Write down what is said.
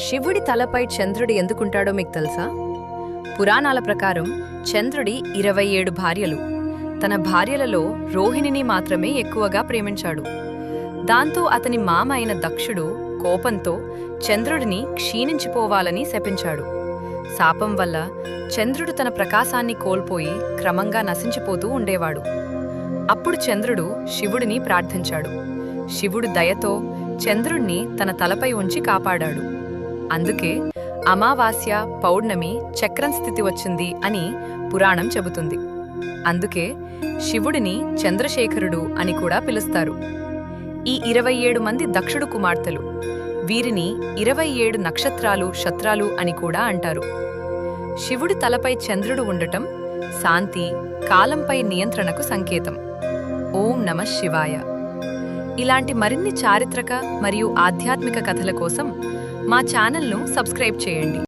శివుడి తలపై చంద్రుడు ఎందుకుంటాడో మీకు తెలుసా? పురాణాల ప్రకారం చంద్రుడి 27 భార్యలు. తన భార్యలలో రోహిణిని మాత్రమే ఎక్కువగా ప్రేమించాడు. దాంతో అతని మామ అయిన దక్షుడు కోపంతో చంద్రుడిని క్షీణించిపోవాలని శపించాడు. శాపం వల్ల చంద్రుడు తన ప్రకాశాన్ని కోల్పోయి క్రమంగా నశించిపోతూ ఉండేవాడు. అప్పుడు చంద్రుడు శివుడిని ప్రార్థించాడు. శివుడు దయతో చంద్రుణ్ణి తన తలపై ఉంచి కాపాడాడు. అందుకే అమావాస్య, పౌర్ణమి చక్రం స్థితి వచ్చింది అని పురాణం చెబుతుంది. అందుకే శివుడిని చంద్రశేఖరుడు అని కూడా పిలుస్తారు. ఈ 27 మంది దక్షుడు కుమార్తెలు. వీరిని 27 నక్షత్రాలు, శత్రాలు అని కూడా అంటారు. శివుడి తలపై చంద్రుడు ఉండటం శాంతి, కాలంపై నియంత్రణకు సంకేతం. ఓం నమః శివాయ. ఇలాంటి మరిన్ని చారిత్రక మరియు ఆధ్యాత్మిక కథల కోసం మా ఛానల్ను సబ్స్క్రైబ్ చేయండి.